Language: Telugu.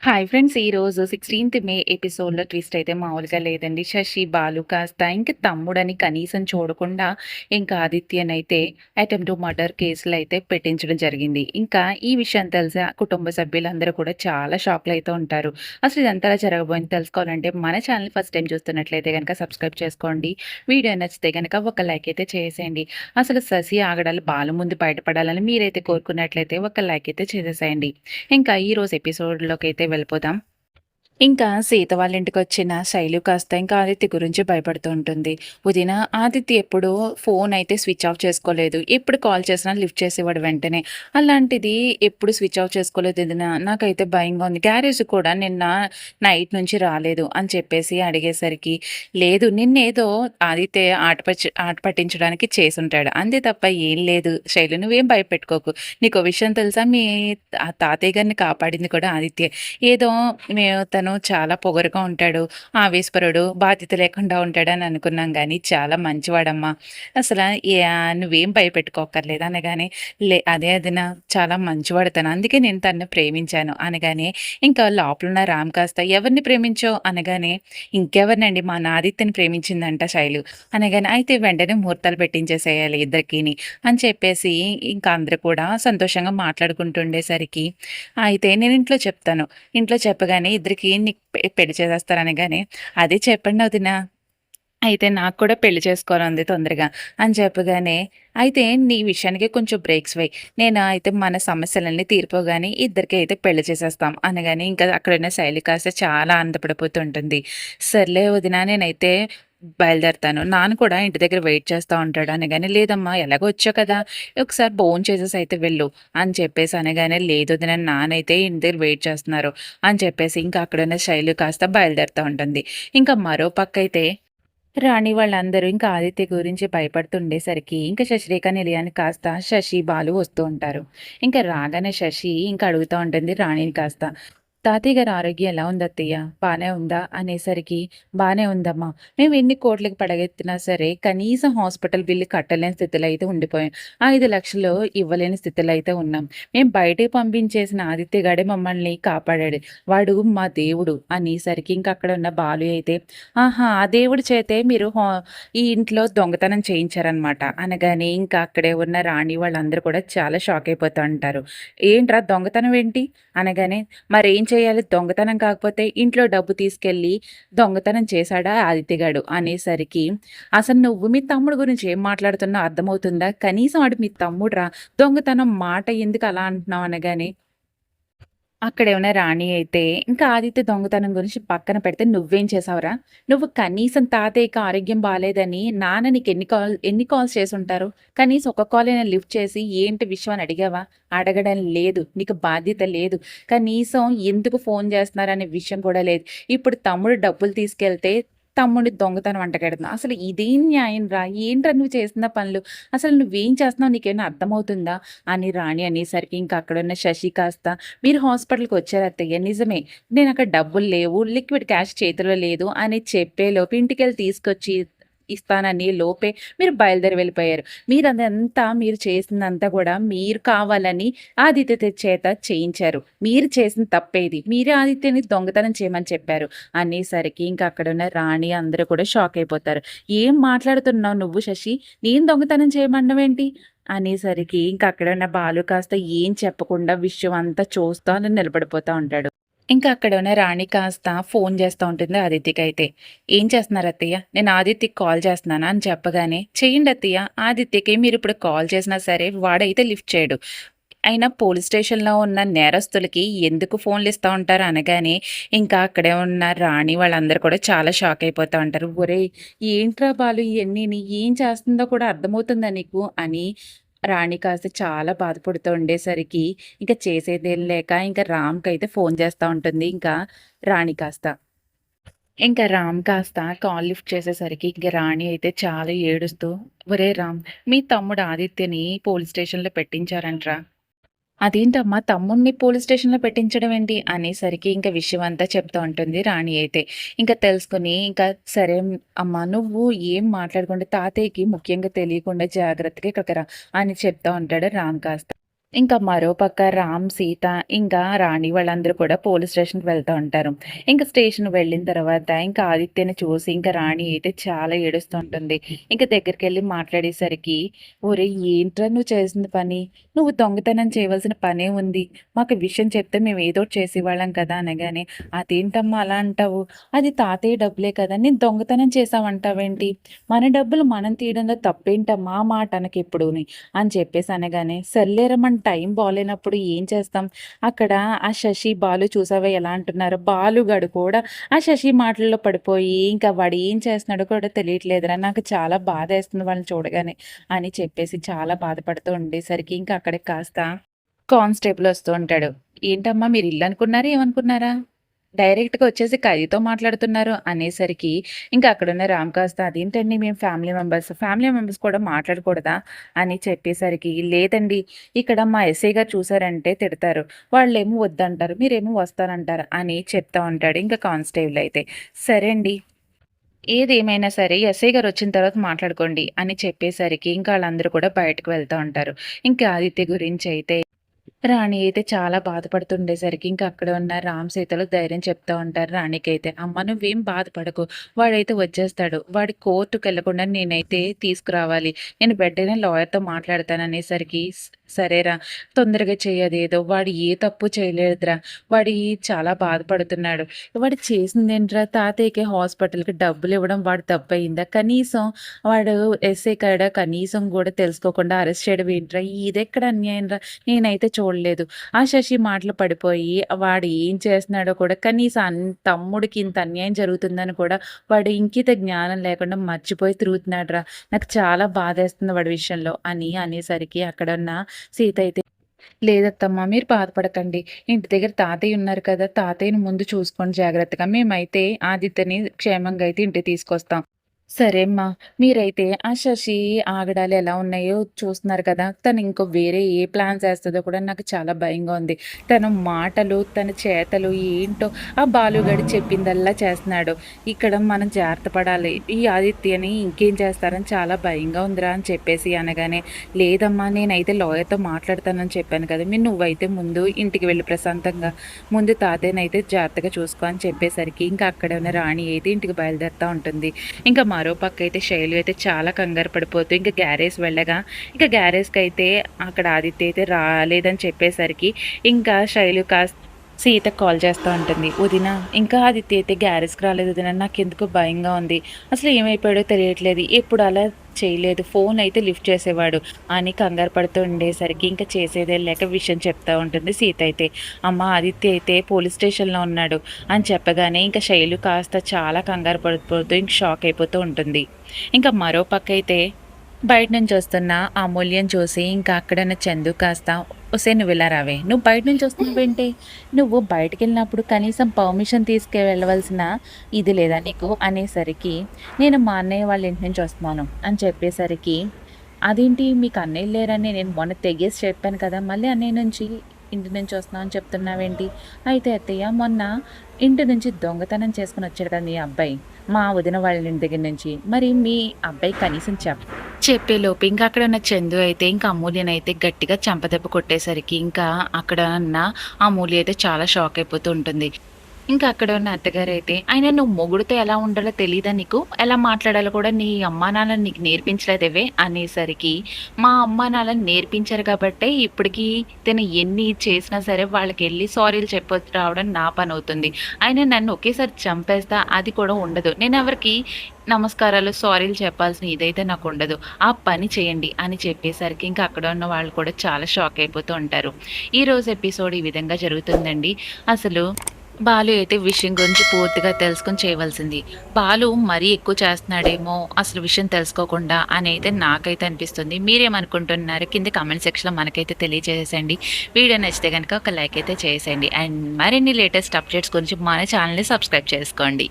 Hi friends! ఈరోజు 16థ్ మే ఎపిసోడ్‌లో ట్విస్ట్ అయితే మామూలుగా లేదండి. శశి, బాలు కాస్త ఇంక తమ్ముడని కనీసం చూడకుండా ఇంకా ఆదిత్యనైతే అటెంప్ట్ టు మర్డర్ కేసులో అయితే పెట్టించడం జరిగింది. ఇంకా ఈ విషయం తెలిసి ఆ కుటుంబ సభ్యులందరూ కూడా చాలా షాక్‌లో అయితే ఉంటారు. అసలు ఇదంతా ఎలా జరగబోయింది తెలుసుకోవాలంటే మన ఛానల్ ఫస్ట్ టైమ్ చూస్తున్నట్లయితే గనక సబ్స్క్రైబ్ చేసుకోండి. వీడియో నచ్చితే గనక ఒక లైక్ అయితే చేసేయండి. అసలు శశి ఆగడాలు బాలు ముందు బయటపడాలని మీరైతే కోరుకున్నట్లయితే ఒక లైక్ అయితే చేసేసేయండి. ఇంకా ఈరోజు ఎపిసోడ్‌లోకైతే వెళ్ళిపోదాం. ఇంకా సీత వాళ్ళ ఇంటికొచ్చిన శైలు కాస్త ఇంకా ఆదిత్య గురించి భయపడుతూ ఉంటుంది. వదిన, ఆదిత్య ఎప్పుడూ ఫోన్ అయితే స్విచ్ ఆఫ్ చేసుకోలేదు. ఎప్పుడు కాల్ చేసినా లిఫ్ట్ చేసేవాడు వెంటనే. అలాంటిది ఎప్పుడు స్విచ్ ఆఫ్ చేసుకోలేదు వదిన. నాకైతే భయంగా ఉంది. గ్యారేజ్ కూడా నిన్న నైట్ నుంచి రాలేదు అని చెప్పేసి అడిగేసరికి, లేదు నిన్నేదో ఆదిత్య ఆట పట్టించడానికి చేసుంటాడు. అంతే తప్ప ఏం లేదు శైలు, నువ్వేం భయపెట్టుకోకు. నీకో విషయం తెలుసా? మీ తాతయ్య గారిని కాపాడింది కూడా ఆదిత్యే. ఏదో తను చాలా పొగరుగా ఉంటాడు, ఆవేశపరుడు, బాధ్యత లేకుండా ఉంటాడని అనుకున్నాం గానీ, చాలా మంచివాడమ్మా. అసల నువ్వేం భయపెట్టుకోక్కర్లేదు అనగానే, అదే వదిన, చాలా మంచివాడు తను. అందుకే నేను తనని ప్రేమించాను అనగానే, ఇంకా లోపలున్న రామ్ కాస్త ఎవరిని ప్రేమించావు అనగానే, ఇంకెవరినండి మా ఆదిత్యని ప్రేమించిందంట శైలు అనగానే, అయితే వెంటనే ముహూర్తాలు పెట్టించేసేయాలి ఇద్దరికిని అని చెప్పేసి ఇంకా అందరూ కూడా సంతోషంగా మాట్లాడుకుంటుండేసరికి, అయితే నేను ఇంట్లో చెప్తాను. ఇంట్లో చెప్పగానే ఇద్దరికీ నీకు పెళ్లి చేసేస్తారనగానే, అదే చెప్పండి వదిన. అయితే నాకు కూడా పెళ్లి చేసుకోవాలంది తొందరగా అని చెప్పగానే, అయితే నీ విషయానికి కొంచెం బ్రేక్స్ వేయి. నేను అయితే మన సమస్యలన్నీ తీరిపోగానే ఇద్దరికీ అయితే పెళ్లి చేసేస్తాం అనగానే, ఇంకా అక్కడున్న శైలి కాస్త చాలా ఆనందపడిపోతూ ఉంటుంది. సర్లే వదిన, నేనైతే బయలుదేరతాను. నాన్న కూడా ఇంటి దగ్గర వెయిట్ చేస్తా ఉంటాడు అనగానే, లేదమ్మా ఎలాగో వచ్చావు కదా! ఒకసారి భోంచేసేసి అయితే వెళ్ళు అని చెప్పేసి అనగానే, లేదు వదిన, నాన్నయితే ఇంటి దగ్గర వెయిట్ చేస్తున్నారు అని చెప్పేసి ఇంకా అక్కడున్న శైలు కాస్త బయలుదేరుతా ఉంటుంది. ఇంకా మరో పక్కయితే రాణి వాళ్ళందరూ ఇంకా ఆదిత్య గురించి భయపడుతుండేసరికి ఇంకా శశిరేఖ, నిలయాని కాస్త శశి, బాలు వస్తూ ఉంటారు. ఇంకా రాగానే శశి ఇంకా అడుగుతా ఉంటుంది రాణిని కాస్త, తాతయ్య గారి ఆరోగ్యం ఎలా ఉంది అత్తయ్య? బానే ఉందా అనేసరికి, బానే ఉందమ్మా. మేము ఎన్ని కోట్లకి పడగెత్తినా సరే కనీసం హాస్పిటల్ బిల్లు కట్టలేని స్థితిలో అయితే ఉండిపోయాం. 5,00,000 ఇవ్వలేని స్థితిలో అయితే ఉన్నాం. మేము బయటకి పంపించేసిన ఆదిత్య గాడే మమ్మల్ని కాపాడాడు. వాడు మా దేవుడు అనేసరికి ఇంక అక్కడ ఉన్న బాలు అయితే, ఆహా! ఆ దేవుడి చేతే మీరు ఈ ఇంట్లో దొంగతనం చేయించారనమాట అనగానే, ఇంకా అక్కడే ఉన్న రాణి వాళ్ళందరూ కూడా చాలా షాక్ అయిపోతా ఉంటారు. ఏంట్రా దొంగతనం ఏంటి? అనగానే, మరేం చేయాలి, దొంగతనం కాకపోతే ఇంట్లో డబ్బు తీసుకెళ్ళి దొంగతనం చేశాడా ఆదిత్యగాడు అనేసరికి, అసలు నువ్వు మీ తమ్ముడు గురించి ఏం మాట్లాడుతున్నావో అర్థమవుతుందా? కనీసం వాడు మీ తమ్ముడురా, దొంగతనం మాట ఎందుకు అలా అంటున్నావు అనగానే, అక్కడేమన్నా రాణి అయితే, ఇంకా ఆదిత్య దొంగతనం గురించి పక్కన పెడితే నువ్వేం చేసావురా? నువ్వు కనీసం తాతయ్యకి ఆరోగ్యం బాలేదని నాన్న నీకు ఎన్ని కాల్స్ చేసుంటారు? కనీసం ఒక కాల్ అయినా లిఫ్ట్ చేసి ఏంటి విషయం అని అడిగావా? అడగడం లేదు. నీకు బాధ్యత లేదు. కనీసం ఎందుకు ఫోన్ చేస్తున్నారనే విషయం కూడా లేదు. ఇప్పుడు తమ్ముడు డబ్బులు తీసుకెళ్తే తమ్ముడిని దొంగతనం అంటగడుతున్నావు. అసలు ఇదేం న్యాయం రా? ఏంట్రా నువ్వు చేస్తున్న పనులు? అసలు నువ్వేం చేస్తున్నావో నీకేమైనా అర్థమవుతుందా? అని రాణి అనేసరికి ఇంకా అక్కడున్న శశి కాస్త, మీరు హాస్పిటల్‌కి వచ్చారు అత్తయ్య నిజమే. నేనక్కడ డబ్బులు లేవు, లిక్విడ్ క్యాష్ చేతిలో లేదు అని చెప్పేలోపు ఇంటికెళ్ళి తీసుకొచ్చి ఇస్తానని లోపే మీరు బయలుదేరి వెళ్ళిపోయారు. మీరు చేసిందంతా కూడా మీరు కావాలని ఆదిత్య చేత చేయించారు. మీరు చేసిన తప్పేది. మీరే ఆదిత్యని దొంగతనం చేయమని చెప్పారు అనేసరికి ఇంకా అక్కడున్న రాణి అందరూ కూడా షాక్ అయిపోతారు. ఏం మాట్లాడుతున్నావు నువ్వు శశి? నేను దొంగతనం చేయమనడమేంటి? అనేసరికి ఇంకా అక్కడున్న బాలు కాస్త ఏం చెప్పకుండా విషయం అంతా చూస్తా నిలబడిపోతా ఉంటాడు. ఇంకా అక్కడ ఉన్న రాణి కాస్త ఫోన్ చేస్తా ఉంటుంది ఆదిత్యకైతే. "ఏం చేస్తున్నారు అత్తయ్య? నేను ఆదిత్యకి కాల్ చేస్తున్నాను" అని చెప్పగానే, "చేయండి అత్తయ్య. ఆదిత్యకి మీరిప్పుడు కాల్ చేసినా సరే వాడైతే లిఫ్ట్ చేయడు. అయినా పోలీస్ స్టేషన్‌లో ఉన్న నేరస్తులకి ఎందుకు ఫోన్‌లిస్తా ఉంటారు" అనగానే, ఇంకా అక్కడే ఉన్న రాణి వాళ్ళందరూ కూడా చాలా షాక్ అయిపోతా ఉంటారు. "ఒరేయ్! ఏంట్రా బాలు ఇయన్నీని? ఏం చేస్తుందో కూడా అర్థమవుతుందా నీకు?" అని రాణి కాస్త చాలా బాధపడుతూ ఉండేసరికి, ఇంక చేసేదేం లేక ఇంక రామ్‌కైతే ఫోన్ చేస్తా ఉంటుంది ఇంకా రాణి కాస్త. ఇంక రామ్ కాస్త కాల్ లిఫ్ట్ చేసేసరికి ఇంక రాణి అయితే చాలా ఏడుస్తూ, "ఒరేయ్ రామ్! మీ తమ్ముడు ఆదిత్యని పోలీస్ స్టేషన్‌లో పెట్టించారంట్రా." "అదేంటమ్మా తమ్ముడిని పోలీస్ స్టేషన్‌లో పెట్టించడం ఏంటి?" అనేసరికి ఇంక విషయం అంతా చెప్తా ఉంటుంది రాణి అయితే. ఇంక తెలుసుకొని ఇంకా, "సరే అమ్మా, నువ్వు ఏం మాట్లాడకుండా తాతయ్యకి ముఖ్యంగా తెలియకుండా జాగ్రత్తగా ఇక్కడికి రా" అని చెప్తా ఉంటాడు రామ్ కాస్త. ఇంకా మరోపక్క రామ్, సీత ఇంకా రాణి వాళ్ళందరూ కూడా పోలీస్ స్టేషన్‌కి వెళ్తా ఉంటారు. ఇంక స్టేషన్‌కి వెళ్ళిన తర్వాత ఇంకా ఆదిత్యని చూసి ఇంకా రాణి అయితే చాలా ఏడుస్తూ ఉంటుంది. ఇంక దగ్గరికెళ్ళి మాట్లాడేసరికి, "ఒరేయ్! ఏంట్రా నువ్వు చేసిన పని? నువ్వు దొంగతనం చేయవలసిన పనే ఉంది. మాకు విషయం చెప్తే మేము ఏదోకటి చేసేవాళ్ళం కదా!" అనగానే, "అదేంటమ్మా అలా అంటావు? అది తాతయ్య డబ్బులే కదా! నేను దొంగతనం చేశావంటావేంటి? మన డబ్బులు మనం తీయడంలో తప్పేంటమ్మా ఆ మాట అనకిప్పుడుని" అని చెప్పేసి అనగానే, సర్లేరా మన టైం బాలేనప్పుడు ఏం చేస్తాం? అక్కడ ఆ శశి, బాలు చూసావా ఎలా అంటున్నారో, బాలుగాడు కూడా ఆ శశి మాటల్లో పడిపోయి, ఇంకా వాడు ఏం చేస్తున్నాడో కూడా తెలియట్లేదురా! నాకు చాలా బాధేస్తుంది వాళ్ళని చూడగానే అని చెప్పేసి చాలా బాధపడుతూ ఉండేసరికి, ఇంకా అక్కడికి కాస్త కానిస్టేబుల్ వస్తూ ఉంటాడు. "ఏంటమ్మా మీరు ఇల్లనుకున్నారా? ఏమనుకున్నారా? డైరెక్ట్‌గా వచ్చేసి ఖైదీతో మాట్లాడుతున్నారు" అనేసరికి, ఇంకా అక్కడున్న రామ్ కాస్త "అదేంటండి మేము ఫ్యామిలీ మెంబర్స్ కూడా మాట్లాడకూడదా?" అని చెప్పేసరికి, "లేదండి ఇక్కడ మా ఎస్ఐ గారు చూసారంటే తిడతారు. వాళ్ళేమో వద్దంటారు. మీరేమో వస్తానంటారు" అని చెప్తా ఉంటాడు. ఇంకా కానిస్టేబుల్ అయితే, "సరే అండి. ఏదేమైనా సరే ఎస్ఐ గారొచ్చిన తర్వాత మాట్లాడుకోండి" అని చెప్పేసరికి, ఇంకా ఆళ్ళందరూ కూడా బయటకు వెళ్తా ఉంటారు. ఇంకా ఆదిత్య గురించయితే రాణి అయితే చాలా బాధపడుతుండేసరికి ఇంకా అక్కడ ఉన్న రామ్, సీతలు ధైర్యం చెప్తా ఉంటారు రాణికైతే. "అమ్మ నువ్వేం బాధపడకు. వాడైతే వచ్చేస్తాడు. వాడి కోర్టుకెళ్ళకుండా నేనైతే తీసుకురావాలి. నేను వెంటనే లాయర్‌తో మాట్లాడతాననేసరికి" సరేరా తొందరగా చెయ్యి అదేదో. వాడు ఏ తప్పు చేయలేదురా. వాడి చాలా బాధపడుతున్నాడు. వాడు చేసిందేంట్రా తాతయ్యకి హాస్పిటల్‌కి డబ్బులివ్వడం వాడి తప్పయిందా? కనీసం వాడు ఎస్ఐ కాడ కనీసం గూడా తెలుసుకోకుండా అరెస్ట్ చేయడం ఏంట్రా? ఇదెక్కడ అన్యాయంరా? నేనైతే చూడలేదు. ఆ శశి మాటలు పడిపోయి వాడు ఏం చేస్తున్నాడో కూడా కనీసం తమ్ముడికి ఇంత అన్యాయం జరుగుతుందని కూడా వాడు ఇంకిత జ్ఞానం లేకుండా మర్చిపోయి తిరుగుతున్నాడురా. నాకు చాలా బాధేస్తుంది వాడి విషయంలో అని అనేసరికి అక్కడున్న సీత అయితే, లేదత్తమ్మా మీరు బాధపడకండి. ఇంటి దగ్గర తాతయ్య ఉన్నారు కదా! తాతయ్యని ముందు చూసుకోండి జాగ్రత్తగా. మేమైతే ఆదిత్యని క్షేమంగా అయితే ఇంటికి తీసుకొస్తాం. సరే అమ్మా. మీరైతే ఆ శశి ఆగడాలు ఎలా ఉన్నాయో చూస్తున్నారు కదా! తను ఇంకో వేరే ఏ ప్లాన్స్ ఏస్తదో కూడా నాకు చాలా భయంగా ఉంది. తన మాటలు, తన చేతలు ఏంటో ఆ బాలుగాడు చెప్పిందల్లా చేస్తున్నాడు. ఇక్కడ మనం జాగ్రత్త పడాలి. ఈ ఆదిత్యని ఇంకేం చేస్తారని చాలా భయంగా ఉందిరా అని చెప్పేసి అనగానే, లేదమ్మా నేనైతే లాయర్‌తో మాట్లాడతానని చెప్పాను కదా! నువ్వైతే ముందు ఇంటికి వెళ్ళు ప్రశాంతంగా. ముందు తాతయ్యనైతే జాగ్రత్తగా చూసుకో అని చెప్పేసరికి ఇంకా అక్కడ ఉన్న రాణి అయితే ఇంటికి బయలుదేరుతా ఉంటుంది. ఇంకా మరో పక్కయితే శైలు అయితే చాలా కంగారు పడిపోతూ ఇంక గ్యారేజ్ వెళ్ళగా, ఇక గ్యారేజ్‌కైతే అక్కడ ఆదిత్య అయితే రాలేదని చెప్పేసరికి, ఇంకా శైలు సీతకి కాల్ చేస్తా ఉంటుంది. "వదిన ఇంకా ఆదిత్య అయితే గ్యారేజ్‌కి రాలేదు వదిన. నాకెందుకో భయంగా ఉంది. అసలు ఏమైపోయాడో తెలియట్లేదు. ఎప్పుడు అలా చేయలేదు. ఫోన్ అయితే లిఫ్ట్ చేసేవాడు" అని కంగారు పడుతూ ఉండేసరికి ఇంకా చేసేదేం లేక విషయం చెప్తా ఉంటుంది సీత అయితే. "అమ్మ ఆదిత్య అయితే పోలీస్ స్టేషన్‌లో ఉన్నాడు" అని చెప్పగానే ఇంకా శైలు కాస్త చాలా కంగారు పడిపోతూ ఇంక షాక్ అయిపోతూ ఉంటుంది. ఇంకా మరో పక్కయితే బయట నుంచి వస్తున్న అమూల్యని చూసి ఇంకా అక్కడున్న చందు కాస్త, "ఒసేయ్ నువ్విలా రావే. నువ్వు బయట నుంచి వస్తున్నావేంటి? నువ్వు బయటికెళ్ళినప్పుడు కనీసం పర్మిషన్ తీసుకు వెళ్ళవలసిన ఇది లేదా నీకు?" అనేసరికి, "నేను మా అన్నయ్య వాళ్ళ ఇంటి నుంచి వస్తున్నాను" అని చెప్పేసరికి, "అదేంటి మీకు అన్నయ్యలు లేరని నేను మొన్న తెగేసి చెప్పాను కదా! మళ్ళీ అన్నయ్య నుంచి ఇంటి నుంచి వస్తున్నావు అని చెప్తున్నావేంటి?" "అయితే అత్తయ్య మొన్న ఇంటి నుంచి దొంగతనం చేసుకొని వచ్చాడు కదా మీ అబ్బాయి, మా వదిన వాళ్ళ ఇంటి దగ్గర నుంచి. మరి మీ అబ్బాయి కనీసం చెప్పేలోపు ఇంకా అక్కడ ఉన్న చందు అయితే ఇంకా అమూల్యనైతే గట్టిగా చెంపదెబ్బ కొట్టేసరికి ఇంకా అక్కడ ఉన్న అమూల్య అయితే చాలా షాక్ అయిపోతూ ఉంటుంది. ఇంకా అక్కడ ఉన్న అత్తగారైతే, "అయినా నువ్వు మొగుడుతో ఎలా ఉండాలో తెలీదా నీకు? ఎలా మాట్లాడాలో కూడా నీ అమ్మా నాన్న నీకు నేర్పించలేదేవే" అనేసరికి, "మా అమ్మా నాన్న నేర్పించారు కాబట్టే ఇప్పటికి తిను ఎన్ని చేసినా సరే వాళ్ళకెళ్ళి సారీలు చెప్పొచ్చి రావడం నా పనవుతుంది. అయినా నన్ను ఒకేసారి చంపేస్తా అది కూడా ఉండదు. నేనెవరికీ నమస్కారాలు, సారీలు చెప్పాల్సిన ఇదైతే నాకుండదు. ఆ పని చేయండి" అని చెప్పేసరికి ఇంకా అక్కడ ఉన్న వాళ్ళు కూడా చాలా షాక్ అయిపోతూ ఉంటారు. ఈరోజు ఎపిసోడ్ ఈ విధంగా జరుగుతుందండి. అసలు బాలు అయితే విషయం గురించి పూర్తిగా తెలుసుకొని చేయవలసింది. బాలు మరీ ఎక్కువ చేస్తున్నాడేమో అసలు విషయం తెలుసుకోకుండా అని అయితే నాకైతే అనిపిస్తుంది. మీరేమనుకుంటున్నారు? కింద కామెంట్ సెక్షన్‌లో మనకైతే తెలియజేసేయండి. వీడియో నచ్చితే గనుక ఒక లైక్ అయితే చేసేయండి. అండ్ మరిన్ని లేటెస్ట్ అప్డేట్స్ గురించి మన ఛానెల్‌ని సబ్స్క్రైబ్ చేసుకోండి.